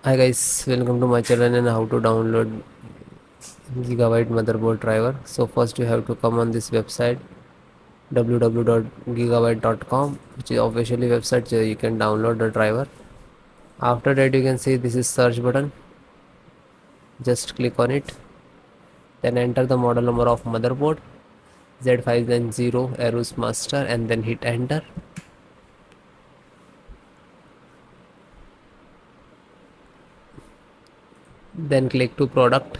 Hi guys, welcome to my channel and how to download Gigabyte motherboard driver. So first you have to come on this website www.gigabyte.com, which is officially website where you can download the driver. After that you can see this is search button. Just click on it. Then enter the model number of motherboard Z590 AORUS master and then hit enter. Then click to product.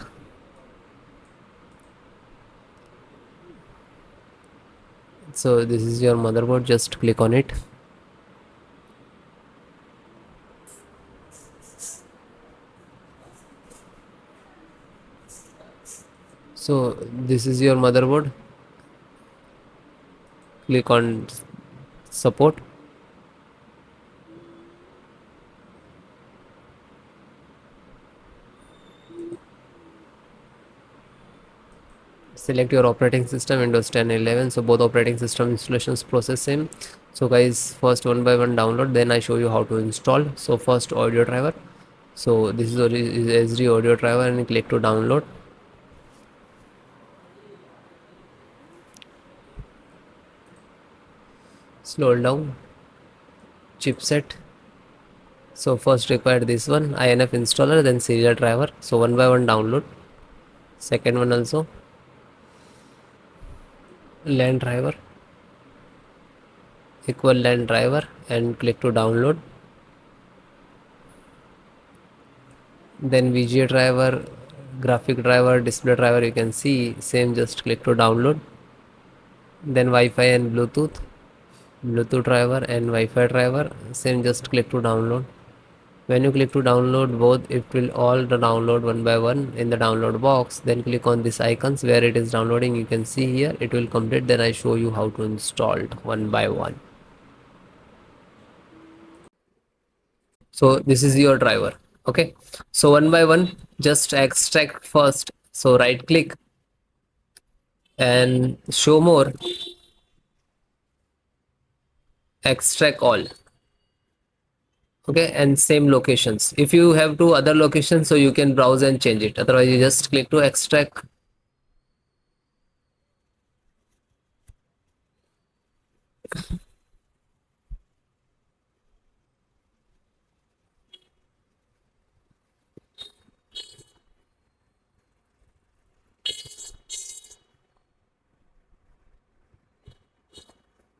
So this is your motherboard, just click on it. So this is your motherboard. Click on support. Select your operating system Windows 10 11. So both operating system installations process same. So guys, first one by one download, then I show you how to install. So first audio driver. So this is SD audio driver and click to download. Scroll down. Chipset. So first require this one INF installer, then serial driver. So one by one download. Second one also LAN driver, equal LAN driver, and click to download. Then VGA driver, graphic driver, display driver, you can see same, just click to download. Then Wi-Fi and Bluetooth driver and Wi-Fi driver, same, just click to download. When you click to download both, it will all the download one by one in the download box. Then click on this icons where it is downloading, you can see here it will complete. Then I show you how to install it one by one. So this is your driver. Okay, so one by one, just extract first. So right click and show more, extract all. Okay, and same locations. If you have two other locations, so you can browse and change it, otherwise you just click to extract.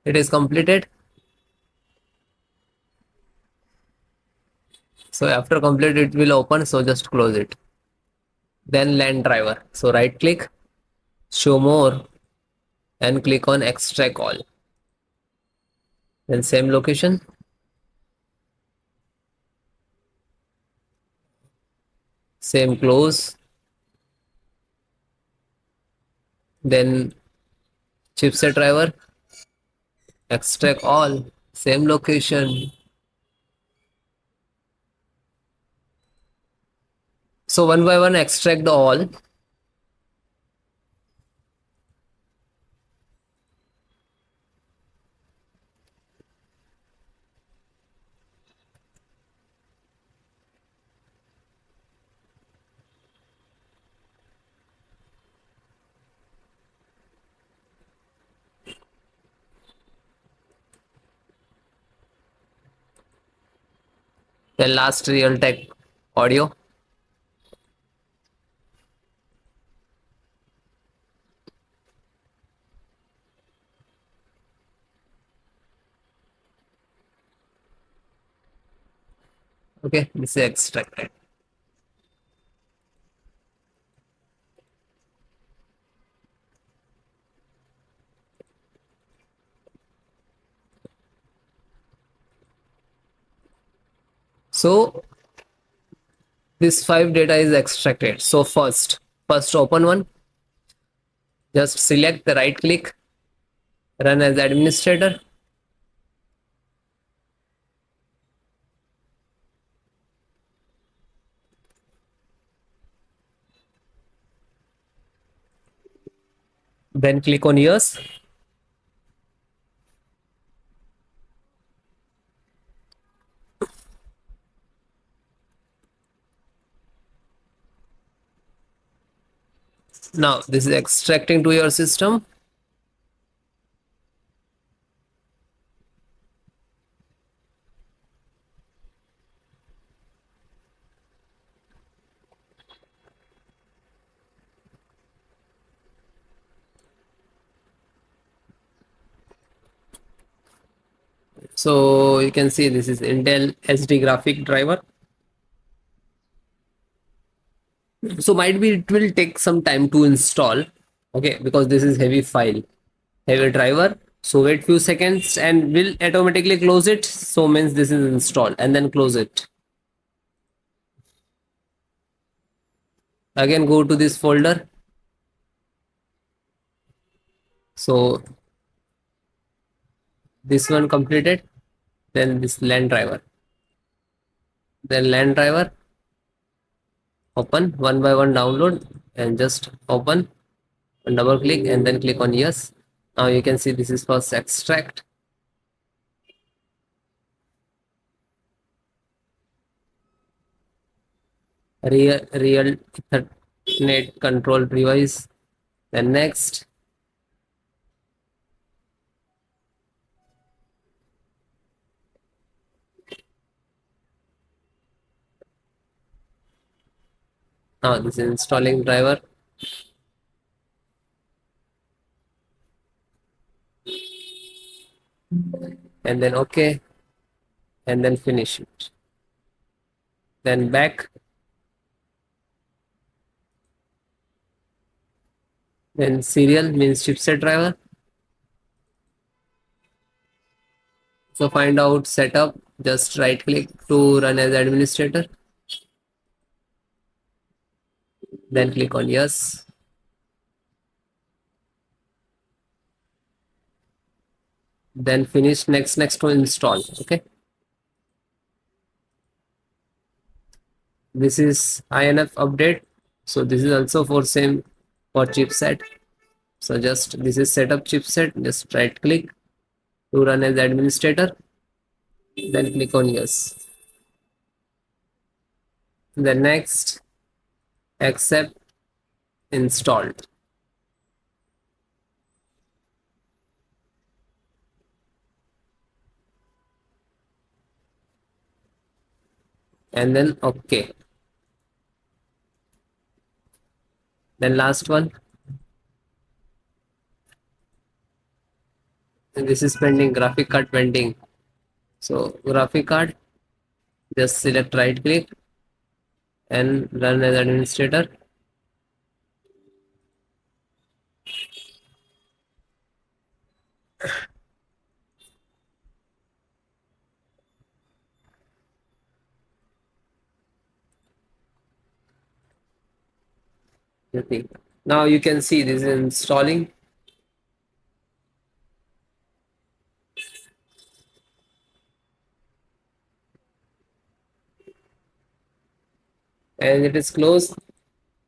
It is completed. So after complete it will open, so just close it. Then LAN driver, so right click, show more, and click on extract all. Then same location, same close. Then chipset driver, extract all, same location. So one by one extract the all. Then last Realtek audio. Okay, this is extracted. So this 5 data is extracted. So first open one, just select the right click, run as administrator. Then click on yes. Now this is extracting to your system. So you can see this is Intel SD graphic driver. So might be it will take some time to install. Okay, because this is heavy file, heavy driver. So wait few seconds and will automatically close it. So means this is installed and then close it. Again go to this folder. So this one completed. Then this LAN driver. Then LAN driver. Open one by one, download and just open and double click and then click on yes. Now you can see this is first extract. Real Ethernet control device. Then next. Now this is installing driver. And then okay. And then finish it. Then back. Then serial means chipset driver. So find out setup. Just right click to run as administrator. Then click on yes. Then finish next to install. Okay. This is INF update. So this is also for same for chipset. So just this is setup chipset. Just right click to run as administrator. Then click on yes. Then next accept installed. And then okay. Then last one. And this is pending, graphic card pending. So graphic card, just select right click and run as administrator. Now you can see this is installing. And it is closed,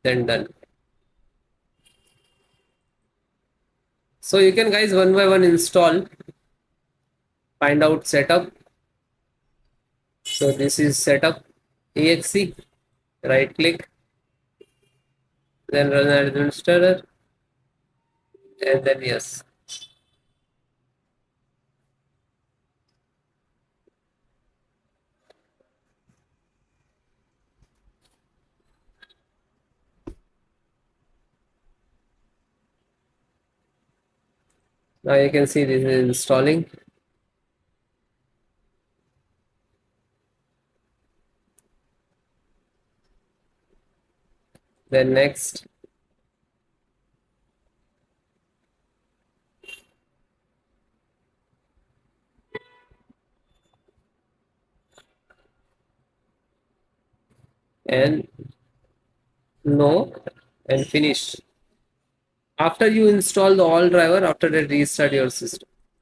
then done. So you can guys one by one install, find out setup. So this is setup exe, right click, then run as administrator, and then yes. Now you can see this is installing. Then next. And no, and finish. After you install the all driver, after that restart your system.